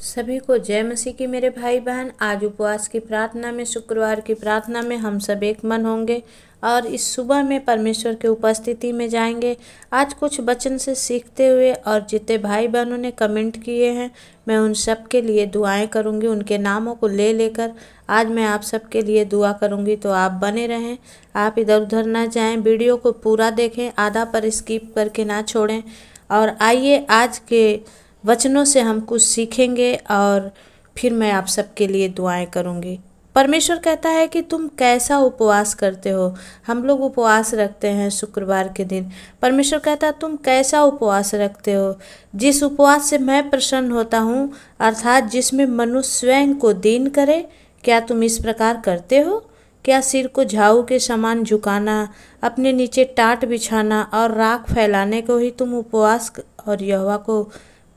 सभी को जय मसीह की मेरे भाई बहन। आज उपवास की प्रार्थना में, शुक्रवार की प्रार्थना में हम सब एक मन होंगे और इस सुबह में परमेश्वर की उपस्थिति में जाएंगे। आज कुछ वचन से सीखते हुए और जितने भाई बहनों ने कमेंट किए हैं, मैं उन सब के लिए दुआएं करूंगी। उनके नामों को ले लेकर आज मैं आप सब के लिए दुआ करूंगी। तो आप बने रहें, आप इधर उधर ना जाएं, वीडियो को पूरा देखें, आधा पर स्किप करके ना छोड़ें। और आइए आज के वचनों से हम कुछ सीखेंगे और फिर मैं आप सबके लिए दुआएं करूंगी। परमेश्वर कहता है कि तुम कैसा उपवास करते हो। हम लोग उपवास रखते हैं शुक्रवार के दिन। परमेश्वर कहता है तुम कैसा उपवास रखते हो। जिस उपवास से मैं प्रसन्न होता हूँ, अर्थात जिसमें मनुष्य स्वयं को दीन करे, क्या तुम इस प्रकार करते हो? क्या सिर को झाऊ के समान झुकाना, अपने नीचे टाट बिछाना और राख फैलाने को ही तुम उपवास और यहोवा को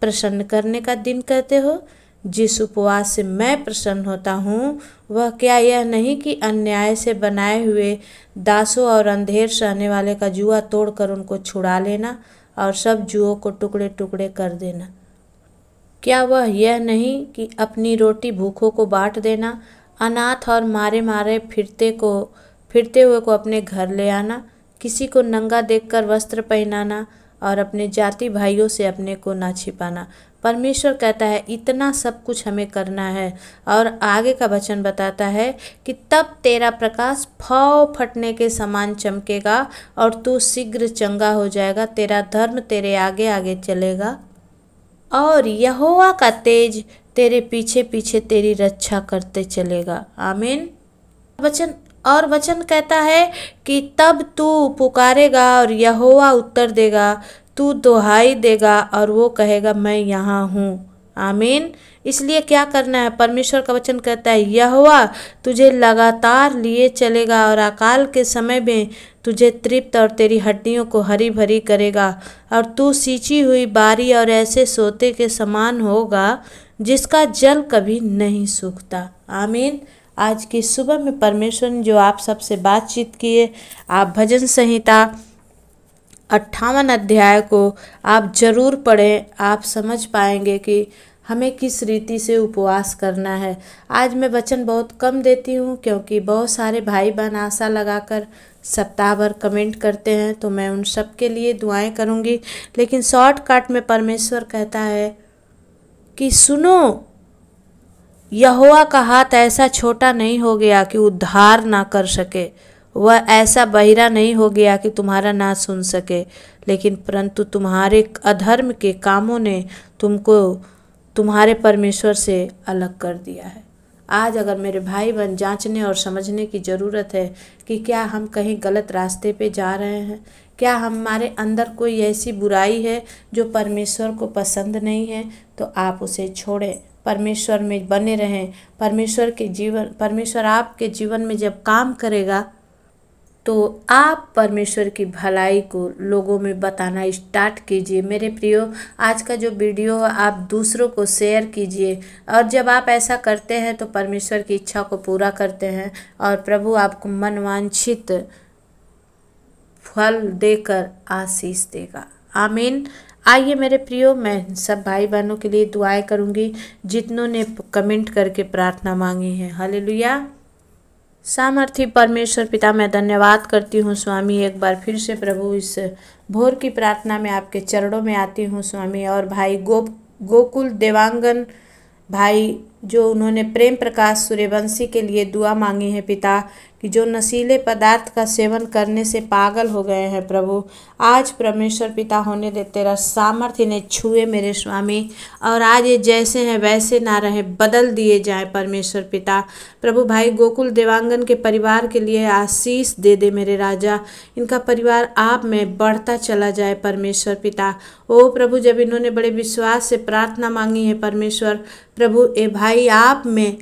प्रसन्न करने का दिन कहते हो? जिस उपवास से मैं प्रसन्न होता हूँ, वह क्या यह नहीं कि अन्याय से बनाए हुए दासों और अंधेर सहने वाले का जुआ तोड़कर उनको छुड़ा लेना और सब जुओं को टुकड़े टुकड़े कर देना? क्या वह यह नहीं कि अपनी रोटी भूखों को बांट देना, अनाथ और मारे मारे फिरते हुए को अपने घर ले आना, किसी को नंगा देखकर वस्त्र पहनाना और अपने जाति भाइयों से अपने को ना छिपाना? परमेश्वर कहता है इतना सब कुछ हमें करना है। और आगे का वचन बताता है कि तब तेरा प्रकाश फौ फटने के समान चमकेगा और तू शीघ्र चंगा हो जाएगा। तेरा धर्म तेरे आगे आगे चलेगा और यहोवा का तेज तेरे पीछे पीछे तेरी रक्षा करते चलेगा। आमीन। वचन कहता है कि तब तू पुकारेगा और यहोवा उत्तर देगा, तू दुहाई देगा और वो कहेगा मैं यहाँ हूँ। आमीन। इसलिए क्या करना है? परमेश्वर का वचन कहता है यहोवा तुझे लगातार लिए चलेगा और अकाल के समय में तुझे तृप्त और तेरी हड्डियों को हरी भरी करेगा और तू सींची हुई बारी और ऐसे सोते के समान होगा जिसका जल कभी नहीं सूखता। आमीन। आज की सुबह में परमेश्वर ने जो आप सबसे बातचीत की है, आप भजन संहिता 58 अध्याय को आप जरूर पढ़ें। आप समझ पाएंगे कि हमें किस रीति से उपवास करना है। आज मैं वचन बहुत कम देती हूँ क्योंकि बहुत सारे भाई बहन आशा लगाकर सप्ताह भर कमेंट करते हैं, तो मैं उन सब के लिए दुआएं करूँगी। लेकिन शॉर्टकट में परमेश्वर कहता है कि सुनो, यहोवा का हाथ ऐसा छोटा नहीं हो गया कि उद्धार ना कर सके, वह ऐसा बहिरा नहीं हो गया कि तुम्हारा ना सुन सके, लेकिन परंतु तुम्हारे अधर्म के कामों ने तुमको तुम्हारे परमेश्वर से अलग कर दिया है। आज अगर मेरे भाई बहन जांचने और समझने की ज़रूरत है कि क्या हम कहीं गलत रास्ते पे जा रहे हैं, क्या हमारे अंदर कोई ऐसी बुराई है जो परमेश्वर को पसंद नहीं है, तो आप उसे छोड़ें, परमेश्वर में बने रहें। परमेश्वर आपके जीवन में जब काम करेगा तो आप परमेश्वर की भलाई को लोगों में बताना स्टार्ट कीजिए। मेरे प्रियो, आज का जो वीडियो है आप दूसरों को शेयर कीजिए और जब आप ऐसा करते हैं तो परमेश्वर की इच्छा को पूरा करते हैं और प्रभु आपको मनवांछित फल देकर आशीष देगा। आमीन। आइए मेरे प्रियो, मैं सब भाई बहनों के लिए दुआएं करूंगी जितनों ने कमेंट करके प्रार्थना मांगी है। हालेलुया। सामर्थी परमेश्वर पिता, मैं धन्यवाद करती हूँ स्वामी, एक बार फिर से प्रभु इस भोर की प्रार्थना में आपके चरणों में आती हूँ स्वामी। और भाई गोकुल देवांगन भाई जो उन्होंने प्रेम प्रकाश सूर्यवंशी के लिए दुआ मांगी है पिता, कि जो नशीले पदार्थ का सेवन करने से पागल हो गए हैं प्रभु, आज परमेश्वर पिता होने दे, तेरा सामर्थ्य इन्हें छुए मेरे स्वामी, और आज ये जैसे हैं वैसे ना रहे, बदल दिए जाएं परमेश्वर पिता। प्रभु भाई गोकुल देवांगन के परिवार के लिए आशीष दे दे मेरे राजा, इनका परिवार आप में बढ़ता चला जाए परमेश्वर पिता। ओ प्रभु, जब इन्होंने बड़े विश्वास से प्रार्थना मांगी है परमेश्वर, प्रभु ए भाई आप में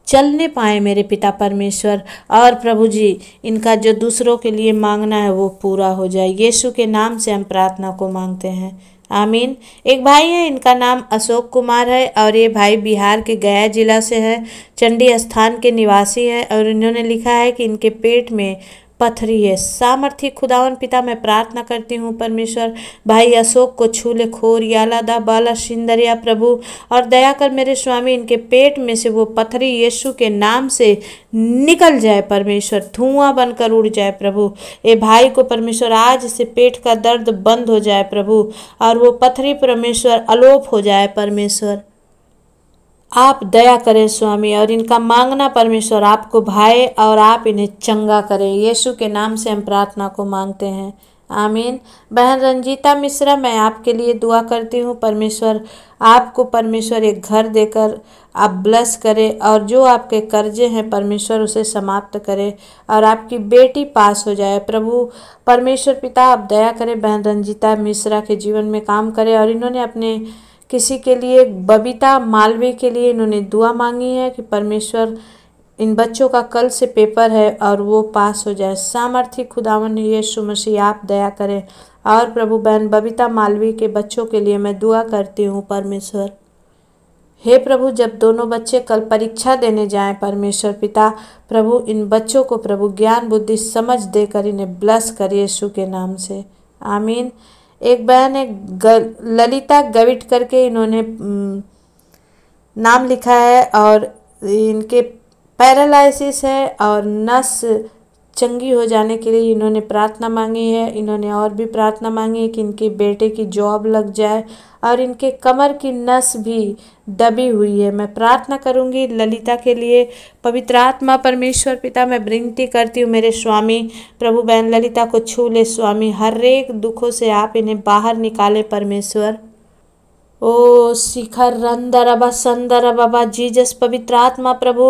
चलने पाए मेरे पिता परमेश्वर, और प्रभु जी इनका जो दूसरों के लिए मांगना है वो पूरा हो जाए। यीशु के नाम से हम प्रार्थना को मांगते हैं, आमीन। एक भाई है, इनका नाम अशोक कुमार है और ये भाई बिहार के गया जिला से है, चंडी स्थान के निवासी है, और इन्होंने लिखा है कि इनके पेट में पथरी है। सामर्थी खुदावन पिता मैं प्रार्थना करती हूँ परमेश्वर, भाई अशोक को छू ले, खोर यालादा बाला सिंदरिया प्रभु, और दया कर मेरे स्वामी, इनके पेट में से वो पथरी यीशु के नाम से निकल जाए परमेश्वर, धुआं बनकर उड़ जाए प्रभु। ए भाई को परमेश्वर आज से पेट का दर्द बंद हो जाए प्रभु, और वो पथरी परमेश्वर अलोप हो जाए परमेश्वर। आप दया करें स्वामी, और इनका मांगना परमेश्वर आपको भाए और आप इन्हें चंगा करें। यीशु के नाम से हम प्रार्थना को मांगते हैं, आमीन। बहन रंजीता मिश्रा, मैं आपके लिए दुआ करती हूँ परमेश्वर, आपको परमेश्वर एक घर देकर आप ब्लेस करें, और जो आपके कर्जे हैं परमेश्वर उसे समाप्त करें, और आपकी बेटी पास हो जाए प्रभु। परमेश्वर पिता आप दया करें, बहन रंजीता मिश्रा के जीवन में काम करें। और इन्होंने अपने किसी के लिए, बबीता मालवीय के लिए इन्होंने दुआ मांगी है कि परमेश्वर इन बच्चों का कल से पेपर है और वो पास हो जाए। सामर्थी खुदावन यीशु मसीह आप दया करें। और प्रभु बहन बबीता मालवीय के बच्चों के लिए मैं दुआ करती हूँ परमेश्वर, हे प्रभु जब दोनों बच्चे कल परीक्षा देने जाएं परमेश्वर पिता, प्रभु इन बच्चों को प्रभु ज्ञान बुद्धि समझ देकर इन्हें ब्लेस कर यीशु के नाम से, आमीन। एक बहन है ललिता गविट करके, इन्होंने नाम लिखा है, और इनके पैरालिसिस है और नस चंगी हो जाने के लिए इन्होंने प्रार्थना मांगी है। इन्होंने और भी प्रार्थना मांगी है कि इनके बेटे की जॉब लग जाए, और इनके कमर की नस भी दबी हुई है। मैं प्रार्थना करूंगी ललिता के लिए। पवित्र आत्मा परमेश्वर पिता मैं विनती करती हूँ मेरे स्वामी, प्रभु बहन ललिता को छू ले स्वामी, हर एक दुखों से आप इन्हें बाहर निकाले परमेश्वर। ओ शिखर रंदरबा संदर बाबा जीजस, पवित्र आत्मा प्रभु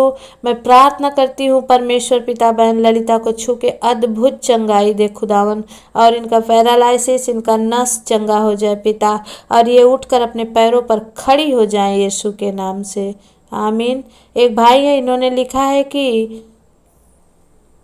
मैं प्रार्थना करती हूँ परमेश्वर पिता बहन ललिता को छू के अद्भुत चंगाई दे खुदावन, और इनका पैरालिसिस, इनका नस चंगा हो जाए पिता, और ये उठकर अपने पैरों पर खड़ी हो जाए यीशु के नाम से, आमीन। एक भाई है, इन्होंने लिखा है कि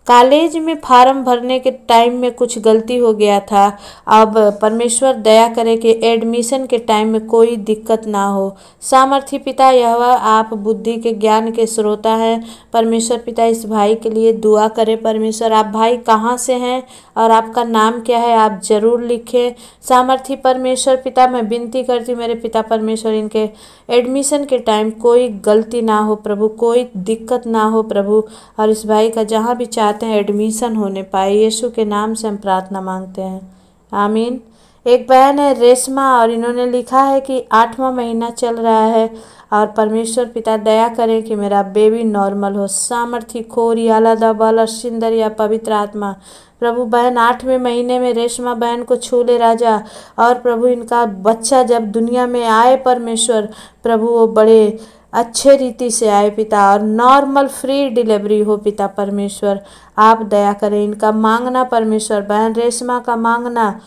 कॉलेज में फॉर्म भरने के टाइम में कुछ गलती हो गया था, अब परमेश्वर दया करे कि एडमिशन के टाइम में कोई दिक्कत ना हो। सामर्थी पिता यह आप बुद्धि के ज्ञान के स्रोता हैं परमेश्वर पिता, इस भाई के लिए दुआ करें परमेश्वर। आप भाई कहाँ से हैं और आपका नाम क्या है आप ज़रूर लिखें। सामर्थी परमेश्वर पिता मैं विनती करती हूँ मेरे पिता परमेश्वर, इनके एडमिशन के टाइम कोई गलती ना हो प्रभु, कोई दिक्कत ना हो प्रभु, और इस भाई का जहाँ भी चाहते हैं एडमिशन होने पाए, यीशु के नाम से हम प्रार्थना मांगते हैं, आमीन। एक बहन है रेशमा, और इन्होंने लिखा है कि 8वां महीना चल रहा है, और परमेश्वर पिता दया करें कि मेरा बेबी नॉर्मल हो। सामर्थी खोर यालादा बाला सिंदर या पवित्र आत्मा प्रभु बहन 8वें महीने में रेशमा बहन को छू ले राजा, और प्रभु इनका बच्चा जब दुनिया में आए परमेश्वर, प्रभु वो बड़े अच्छे रीति से आए पिता, और नॉर्मल फ्री डिलीवरी हो पिता परमेश्वर, आप दया करें। इनका मांगना परमेश्वर, बहन रेशमा का मांगना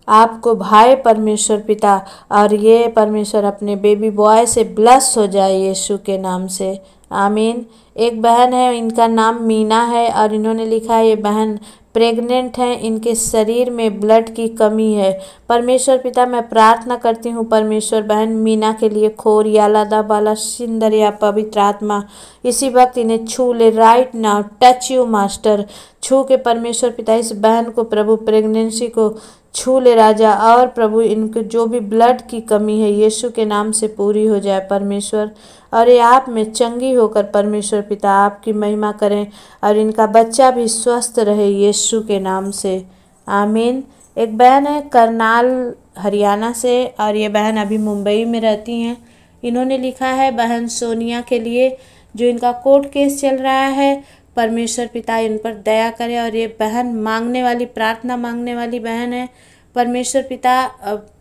आपको भाई परमेश्वर पिता, और ये परमेश्वर अपने बेबी बॉय से ब्लेस हो जाए यीशु के नाम से, आमीन। एक बहन है, इनका नाम मीना है, और इन्होंने लिखा है ये बहन प्रेग्नेंट हैं, इनके शरीर में ब्लड की कमी है परमेश्वर पिता। मैं प्रार्थना करती हूँ परमेश्वर बहन मीना के लिए, खोर यालादा बाला सिंदर या पवित्र आत्मा इसी वक्त इन्हें छू ले, right now touch you master, छू के परमेश्वर पिता इस बहन को प्रभु प्रेगनेंसी को छू ले राजा, और प्रभु इनके जो भी ब्लड की कमी है यीशु के नाम से पूरी हो जाए परमेश्वर, और ये आप में चंगी होकर परमेश्वर पिता आपकी महिमा करें, और इनका बच्चा भी स्वस्थ रहे यीशु के नाम से, आमीन। एक बहन है करनाल हरियाणा से, और ये बहन अभी मुंबई में रहती हैं। इन्होंने लिखा है बहन सोनिया के लिए, जो इनका कोर्ट केस चल रहा है, परमेश्वर पिता इन पर दया करे, और ये बहन मांगने वाली, प्रार्थना मांगने वाली बहन है परमेश्वर पिता,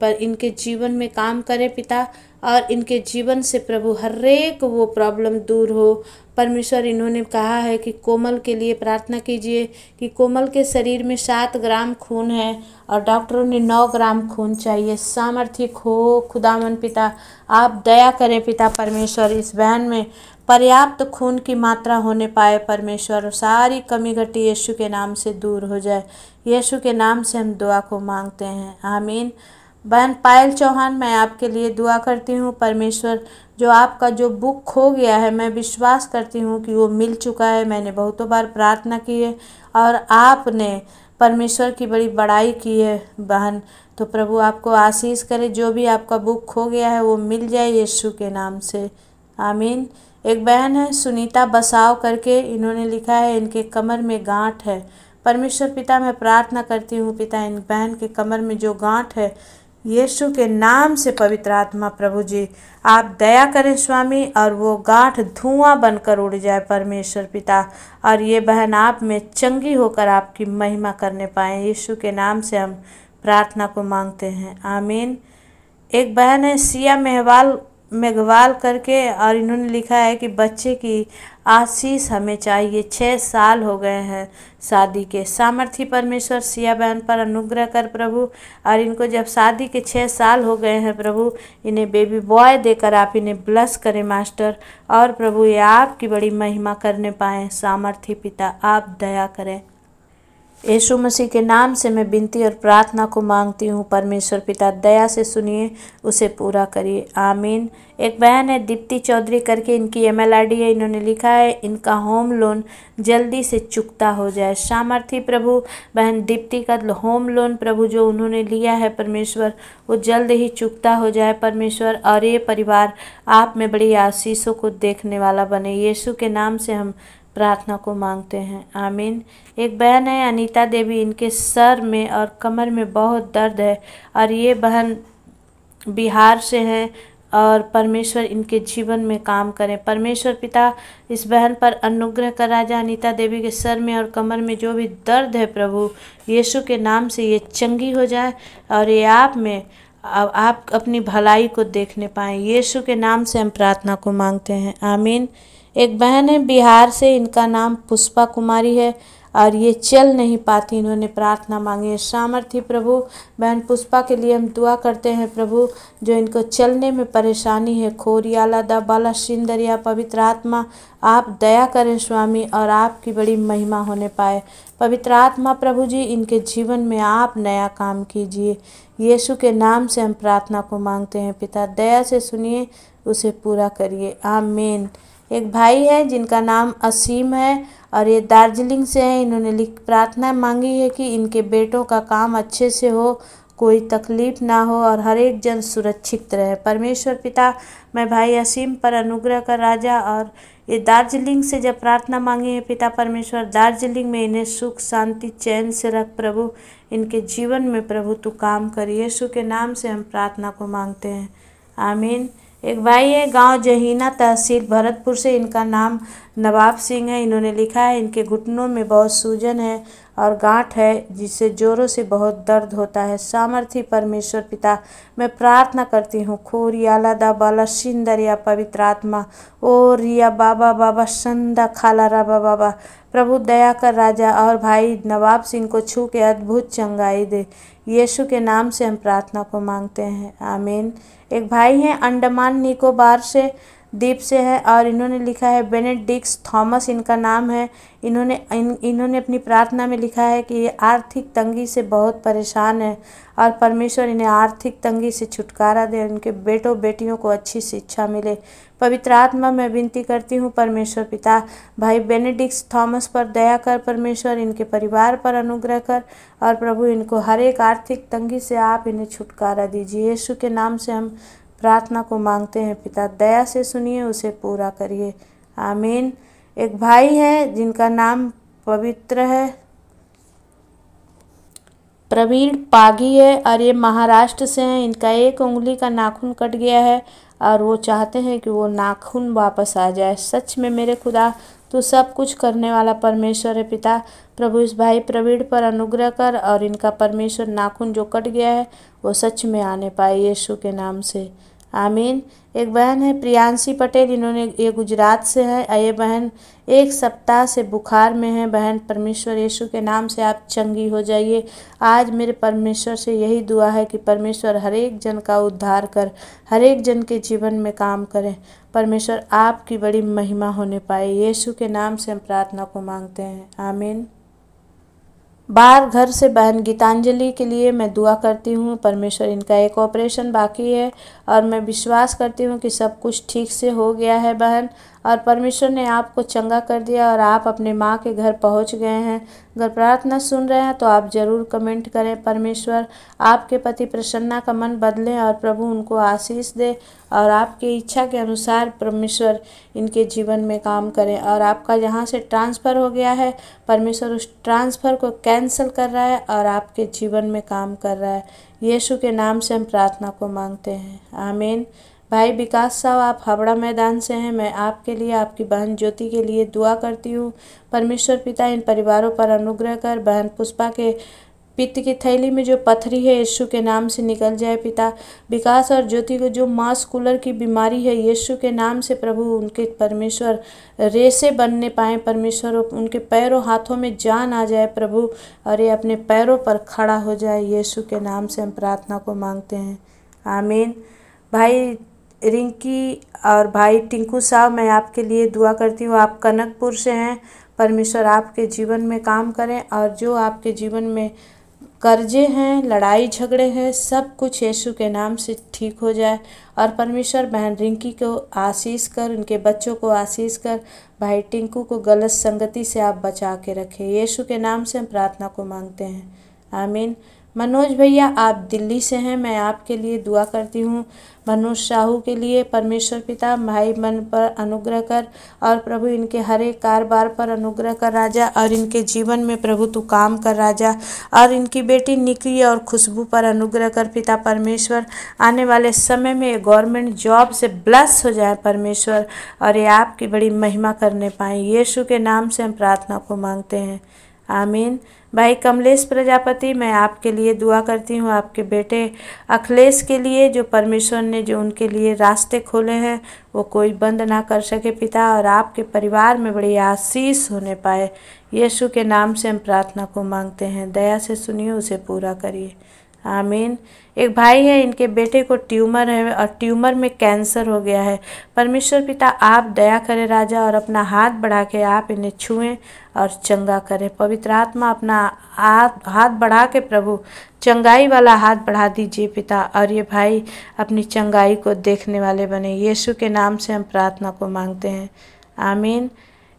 पर इनके जीवन में काम करे पिता, और इनके जीवन से प्रभु हर एक वो प्रॉब्लम दूर हो परमेश्वर। इन्होंने कहा है कि कोमल के लिए प्रार्थना कीजिए कि कोमल के शरीर में 7 ग्राम खून है, और डॉक्टरों ने 9 ग्राम खून चाहिए। सामर्थ्य हो खुदावन पिता, आप दया करें पिता परमेश्वर, इस बहन में पर्याप्त खून की मात्रा होने पाए परमेश्वर, सारी कमी घटी यीशु के नाम से दूर हो जाए। यीशु के नाम से हम दुआ को मांगते हैं, आमीन। बहन पायल चौहान, मैं आपके लिए दुआ करती हूँ। परमेश्वर, जो आपका जो बुक खो गया है, मैं विश्वास करती हूँ कि वो मिल चुका है। मैंने बहुतों बार प्रार्थना की है और आपने परमेश्वर की बड़ी बड़ाई की है बहन। तो प्रभु आपको आशीष करे। जो भी आपका बुक खो गया है वो मिल जाए यीशु के नाम से, आमीन। एक बहन है सुनीता बसाव करके, इन्होंने लिखा है इनके कमर में गांठ है। परमेश्वर पिता, मैं प्रार्थना करती हूँ पिता, इन बहन के कमर में जो गांठ है, यीशु के नाम से पवित्र आत्मा प्रभु जी आप दया करें स्वामी, और वो गांठ धुआं बनकर उड़ जाए परमेश्वर पिता, और ये बहन आप में चंगी होकर आपकी महिमा करने पाएँ। यीशु के नाम से हम प्रार्थना को मांगते हैं, आमीन। एक बहन है सिया मेघवाल करके, और इन्होंने लिखा है कि बच्चे की आशीष हमें चाहिए। 6 साल हो गए हैं शादी के। सामर्थी परमेश्वर सिया बहन पर अनुग्रह कर प्रभु, और इनको जब शादी के 6 साल हो गए हैं प्रभु, इन्हें बेबी बॉय देकर आप इन्हें ब्लस करें मास्टर, और प्रभु ये आपकी बड़ी महिमा करने पाएँ। सामर्थी पिता आप दया करें। यीशु मसीह के नाम से मैं विनती और प्रार्थना को मांगती हूँ। परमेश्वर पिता दया से सुनिए, उसे पूरा करिए, आमीन। एक बहन है दीप्ति चौधरी करके, इनकी email ID है। इन्होंने लिखा है इनका होम लोन जल्दी से चुकता हो जाए। सामर्थी प्रभु, बहन दीप्ति का होम लोन प्रभु जो उन्होंने लिया है परमेश्वर, वो जल्द ही चुकता हो जाए परमेश्वर, और ये परिवार आप में बड़ी आशीषों को देखने वाला बने। यीशु के नाम से हम प्रार्थना को मांगते हैं, आमीन। एक बहन है अनीता देवी, इनके सर में और कमर में बहुत दर्द है, और ये बहन बिहार से हैं, और परमेश्वर इनके जीवन में काम करें। परमेश्वर पिता इस बहन पर अनुग्रह कर राजा। अनीता देवी के सर में और कमर में जो भी दर्द है प्रभु, यीशु के नाम से ये चंगी हो जाए, और ये आप अपनी भलाई को देखने पाएँ। यीशु के नाम से हम प्रार्थना को मांगते हैं, आमीन। एक बहन है बिहार से, इनका नाम पुष्पा कुमारी है, और ये चल नहीं पाती, इन्होंने प्रार्थना मांगी है। सामर्थी प्रभु, बहन पुष्पा के लिए हम दुआ करते हैं प्रभु, जो इनको चलने में परेशानी है, खोरियाला दा बाला सिंदरिया, पवित्र आत्मा आप दया करें स्वामी, और आपकी बड़ी महिमा होने पाए। पवित्र आत्मा प्रभु जी इनके जीवन में आप नया काम कीजिए। यीशु के नाम से हम प्रार्थना को मांगते हैं पिता, दया से सुनिए, उसे पूरा करिए, आमीन। एक भाई है जिनका नाम असीम है, और ये दार्जिलिंग से हैं। इन्होंने प्रार्थना मांगी है कि इनके बेटों का काम अच्छे से हो, कोई तकलीफ़ ना हो, और हर एक जन सुरक्षित रहे। परमेश्वर पिता, मैं भाई असीम पर अनुग्रह कर राजा, और ये दार्जिलिंग से जब प्रार्थना मांगी है पिता परमेश्वर, दार्जिलिंग में इन्हें सुख शांति चैन से रख प्रभु, इनके जीवन में प्रभु तू काम कर। यीशु के नाम से हम प्रार्थना को मांगते हैं, आमीन। एक भाई है गांव जहीना तहसील भरतपुर से, इनका नाम नवाब सिंह है। इन्होंने लिखा है इनके घुटनों में बहुत सूजन है और गांठ है, जिससे जोरों से बहुत दर्द होता है। सामर्थी परमेश्वर पिता, मैं प्रार्थना करती हूँ, खोरियाला दा बाला सिंदरिया, पवित्र आत्मा ओ रिया बाबा बाबा संदा खाला राबा बाबा, प्रभु दया कर राजा, और भाई नवाब सिंह को छू के अद्भुत चंगाई दे। यीशु के नाम से हम प्रार्थना को मांगते हैं, आमीन। एक भाई हैं अंडमान निकोबार से, द्वीप से है, और इन्होंने लिखा है बेनेडिक्स थॉमस इनका नाम है। इन्होंने अपनी प्रार्थना में लिखा है कि ये आर्थिक तंगी से बहुत परेशान है, और परमेश्वर इन्हें आर्थिक तंगी से छुटकारा दे, उनके बेटों बेटियों को अच्छी शिक्षा मिले। पवित्र आत्मा, मैं विनती करती हूँ परमेश्वर पिता, भाई बेनेडिक्स थॉमस पर दया कर परमेश्वर, इनके परिवार पर अनुग्रह कर, और प्रभु इनको हर एक आर्थिक तंगी से आप इन्हें छुटकारा दीजिए। यीशु के नाम से हम प्रार्थना को मांगते हैं पिता, दया से सुनिए, उसे पूरा करिए, आमीन। एक भाई है जिनका नाम पवित्र है प्रवीण पागी है, और ये महाराष्ट्र से हैं। इनका एक उंगली का नाखून कट गया है, और वो चाहते हैं कि वो नाखून वापस आ जाए। सच में मेरे खुदा, तू सब कुछ करने वाला परमेश्वर है पिता, प्रभु इस भाई प्रवीण पर अनुग्रह कर, और इनका परमेश्वर नाखून जो कट गया है वो सच में आने पाए, यीशु के नाम से, आमीन। एक बहन है प्रियांशी पटेल, इन्होंने ये गुजरात से है। ये बहन 1 सप्ताह से बुखार में है। बहन परमेश्वर यीशु के नाम से आप चंगी हो जाइए। आज मेरे परमेश्वर से यही दुआ है कि परमेश्वर हर एक जन का उद्धार कर, हर एक जन के जीवन में काम करें। परमेश्वर आपकी बड़ी महिमा होने पाए। यीशु के नाम से हम प्रार्थना को मांगते हैं, आमीन। बाहर घर से बहन गीतांजलि के लिए मैं दुआ करती हूँ। परमेश्वर, इनका एक ऑपरेशन बाकी है और मैं विश्वास करती हूँ कि सब कुछ ठीक से हो गया है बहन, और परमेश्वर ने आपको चंगा कर दिया और आप अपने माँ के घर पहुँच गए हैं। अगर प्रार्थना सुन रहे हैं तो आप ज़रूर कमेंट करें। परमेश्वर आपके पति प्रसन्ना का मन बदलें और प्रभु उनको आशीष दे और आपकी इच्छा के अनुसार परमेश्वर इनके जीवन में काम करें। और आपका जहाँ से ट्रांसफ़र हो गया है, परमेश्वर उस ट्रांसफ़र को कैंसिल कर रहा है और आपके जीवन में काम कर रहा है। यीशु के नाम से हम प्रार्थना को मांगते हैं, आमीन। भाई विकास साहब, आप हावड़ा मैदान से हैं। मैं आपके लिए, आपकी बहन ज्योति के लिए दुआ करती हूँ। परमेश्वर पिता इन परिवारों पर अनुग्रह कर। बहन पुष्पा के पित्त की थैली में जो पथरी है, यीशु के नाम से निकल जाए पिता। विकास और ज्योति को जो मास्कुलर की बीमारी है, यीशु के नाम से प्रभु उनके परमेश्वर रेसे बनने पाएँ परमेश्वर, उनके पैरों हाथों में जान आ जाए प्रभु, और ये अपने पैरों पर खड़ा हो जाए। यीशु के नाम से हम प्रार्थना को मांगते हैं, आमीन। भाई रिंकी और भाई टिंकू साहब, मैं आपके लिए दुआ करती हूँ। आप कनकपुर से हैं। परमेश्वर आपके जीवन में काम करें और जो आपके जीवन में कर्जे हैं, लड़ाई झगड़े हैं, सब कुछ यीशु के नाम से ठीक हो जाए। और परमेश्वर बहन रिंकी को आशीष कर, उनके बच्चों को आशीष कर। भाई टिंकू को गलत संगति से आप बचा के रखें। यीशु के नाम से हम प्रार्थना को मांगते हैं, आमीन। मनोज भैया, आप दिल्ली से हैं। मैं आपके लिए दुआ करती हूँ। मनोज साहू के लिए परमेश्वर पिता भाई मन पर अनुग्रह कर और प्रभु इनके हर एक कारोबार पर अनुग्रह कर राजा, और इनके जीवन में प्रभु तू काम कर राजा। और इनकी बेटी निकी और खुशबू पर अनुग्रह कर पिता परमेश्वर। आने वाले समय में गवर्नमेंट जॉब से ब्लेस हो जाए परमेश्वर, और ये आपकी बड़ी महिमा करने पाएँ। यीशु के नाम से हम प्रार्थना को मांगते हैं, आमीन। भाई कमलेश प्रजापति, मैं आपके लिए दुआ करती हूँ। आपके बेटे अखिलेश के लिए, जो परमेश्वर ने जो उनके लिए रास्ते खोले हैं वो कोई बंद ना कर सके पिता, और आपके परिवार में बड़ी आशीष होने पाए। यीशु के नाम से हम प्रार्थना को मांगते हैं। दया से सुनिए, उसे पूरा करिए, आमीन। एक भाई है, इनके बेटे को ट्यूमर है और ट्यूमर में कैंसर हो गया है। परमेश्वर पिता आप दया करें राजा, और अपना हाथ बढ़ा के आप इन्हें छुएं और चंगा करें। पवित्र आत्मा अपना हाथ बढ़ा के प्रभु चंगाई वाला हाथ बढ़ा दीजिए पिता, और ये भाई अपनी चंगाई को देखने वाले बने। यीशु के नाम से हम प्रार्थना को मांगते हैं, आमीन।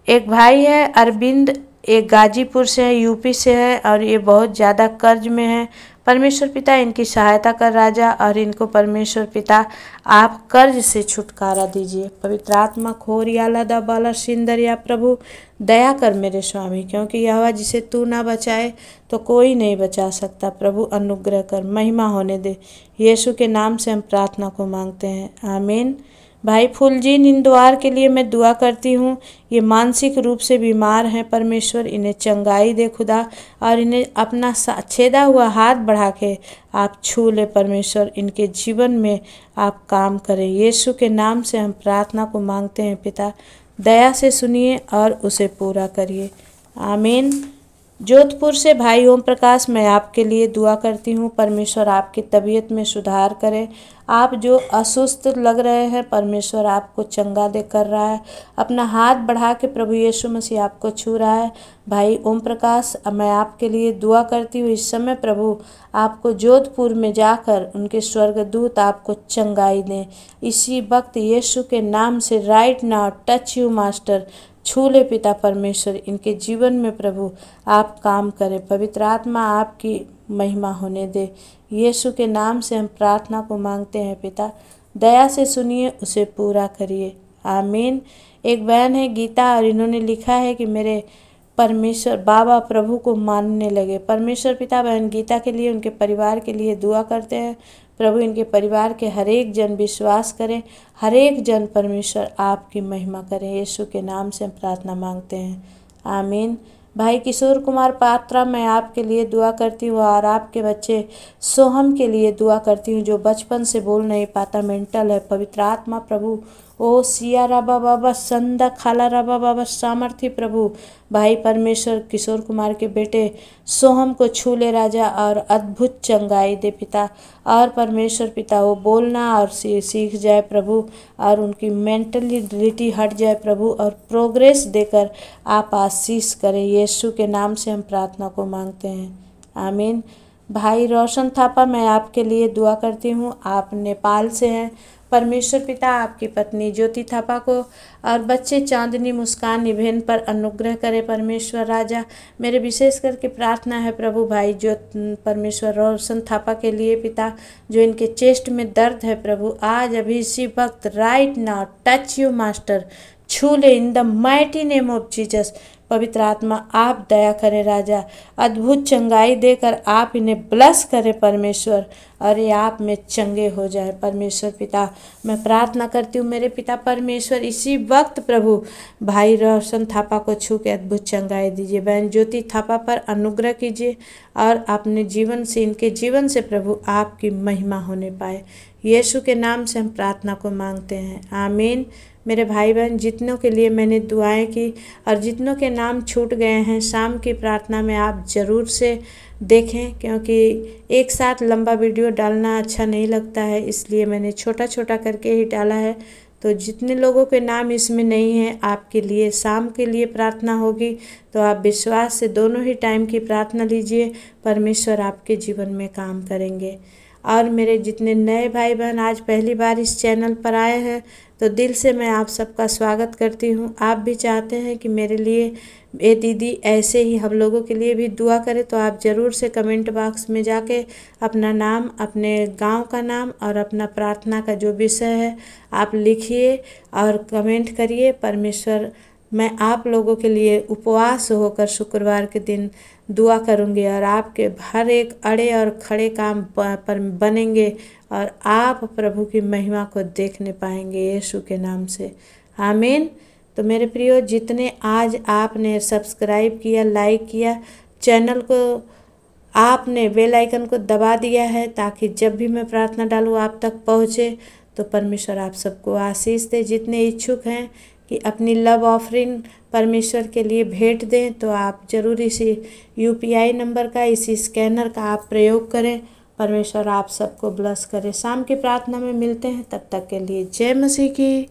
एक भाई है अरविंद, एक गाजीपुर से है, यूपी से है, और ये बहुत ज़्यादा कर्ज में है। परमेश्वर पिता इनकी सहायता कर राजा, और इनको परमेश्वर पिता आप कर्ज से छुटकारा दीजिए। पवित्र आत्मा खोरियाला दा बाला सिंदरिया, प्रभु दया कर मेरे स्वामी, क्योंकि यहोवा जिसे तू ना बचाए तो कोई नहीं बचा सकता। प्रभु अनुग्रह कर, महिमा होने दे। यीशु के नाम से हम प्रार्थना को मांगते हैं, आमीन। भाई फुलजीन हिंदुआर के लिए मैं दुआ करती हूँ। ये मानसिक रूप से बीमार हैं परमेश्वर, इन्हें चंगाई दे खुदा, और इन्हें अपना छेदा हुआ हाथ बढ़ा के आप छू ले परमेश्वर। इनके जीवन में आप काम करें। यीशु के नाम से हम प्रार्थना को मांगते हैं पिता, दया से सुनिए और उसे पूरा करिए, आमीन। जोधपुर से भाई ओम प्रकाश, मैं आपके लिए दुआ करती हूँ। परमेश्वर आपकी तबीयत में सुधार करें। आप जो अस्वस्थ लग रहे हैं, परमेश्वर आपको चंगा दे कर रहा है। अपना हाथ बढ़ा के प्रभु यीशु मसीह आपको छू रहा है। भाई ओम प्रकाश, मैं आपके लिए दुआ करती हूँ। इस समय प्रभु आपको जोधपुर में जाकर उनके स्वर्गदूत आपको चंगाई दें। इसी वक्त यीशु के नाम से right now touch you master, छू ले पिता परमेश्वर। इनके जीवन में प्रभु आप काम करें। पवित्र आत्मा आपकी महिमा होने दे। यीशु के नाम से हम प्रार्थना को मांगते हैं पिता, दया से सुनिए, उसे पूरा करिए, आमीन। एक बहन है गीता, और इन्होंने लिखा है कि मेरे परमेश्वर बाबा प्रभु को मानने लगे। परमेश्वर पिता बहन गीता के लिए, उनके परिवार के लिए दुआ करते हैं। प्रभु इनके परिवार के हर एक जन विश्वास करें, हर एक जन परमेश्वर आपकी महिमा करें। यीशु के नाम से हम प्रार्थना मांगते हैं, आमीन। भाई किशोर कुमार पात्रा, मैं आपके लिए दुआ करती हूँ, और आपके बच्चे सोहम के लिए दुआ करती हूँ, जो बचपन से बोल नहीं पाता, मेंटल है। पवित्र आत्मा प्रभु ओ सिया राबा बाबा संदा खाला राबा बाबा सामर्थ्य प्रभु भाई परमेश्वर किशोर कुमार के बेटे सोहम को छू ले राजा और अद्भुत चंगाई दे पिता। और परमेश्वर पिता वो बोलना और सीख जाए प्रभु, और उनकी मेंटलिटी हट जाए प्रभु, और प्रोग्रेस देकर आप आशीष करें। यीशु के नाम से हम प्रार्थना को मांगते हैं, आमीन। भाई रोशन थापा, मैं आपके लिए दुआ करती हूँ। आप नेपाल से हैं। परमेश्वर पिता आपकी पत्नी ज्योति थापा को और बच्चे चांदनी मुस्कान निभेन पर अनुग्रह करे परमेश्वर राजा। मेरे विशेष करके प्रार्थना है प्रभु भाई जो परमेश्वर रोशन थापा के लिए पिता, जो इनके चेस्ट में दर्द है प्रभु, आज अभी इसी वक्त right now touch you master, छू ले in the mighty name of Jesus. पवित्र आत्मा आप दया करें राजा, अद्भुत चंगाई देकर आप इन्हें ब्लस करें परमेश्वर, और ये आप में चंगे हो जाए परमेश्वर पिता। मैं प्रार्थना करती हूँ मेरे पिता परमेश्वर, इसी वक्त प्रभु भाई रोशन थापा को छू के अद्भुत चंगाई दीजिए। बहन ज्योति थापा पर अनुग्रह कीजिए और अपने जीवन से, इनके जीवन से प्रभु आपकी महिमा होने पाए। यीशु के नाम से हम प्रार्थना को मांगते हैं, आमीन। मेरे भाई बहन जितनों के लिए मैंने दुआएं की और जितनों के नाम छूट गए हैं, शाम की प्रार्थना में आप ज़रूर से देखें, क्योंकि एक साथ लंबा वीडियो डालना अच्छा नहीं लगता है, इसलिए मैंने छोटा छोटा करके ही डाला है। तो जितने लोगों के नाम इसमें नहीं हैं, आपके लिए शाम के लिए प्रार्थना होगी, तो आप विश्वास से दोनों ही टाइम की प्रार्थना लीजिए, परमेश्वर आपके जीवन में काम करेंगे। और मेरे जितने नए भाई बहन आज पहली बार इस चैनल पर आए हैं, तो दिल से मैं आप सबका स्वागत करती हूँ। आप भी चाहते हैं कि मेरे लिए ये दीदी ऐसे ही हम लोगों के लिए भी दुआ करे, तो आप ज़रूर से कमेंट बॉक्स में जाके अपना नाम, अपने गांव का नाम और अपना प्रार्थना का जो विषय है आप लिखिए और कमेंट करिए। परमेश्वर, मैं आप लोगों के लिए उपवास होकर शुक्रवार के दिन दुआ करूंगी और आपके हर एक अड़े और खड़े काम पर बनेंगे और आप प्रभु की महिमा को देखने पाएंगे यीशु के नाम से, आमीन। तो मेरे प्रियो, जितने आज आपने सब्सक्राइब किया, लाइक किया, चैनल को आपने बेल आइकन को दबा दिया है ताकि जब भी मैं प्रार्थना डालूँ आप तक पहुँचे, तो परमेश्वर आप सबको आशीष दे। जितने इच्छुक हैं कि अपनी लव ऑफरिंग परमेश्वर के लिए भेंट दें, तो आप ज़रूर इसी UPI नंबर का, इसी स्कैनर का आप प्रयोग करें। परमेश्वर आप सबको ब्लेस करे। शाम की प्रार्थना में मिलते हैं, तब तक के लिए जय मसीह की।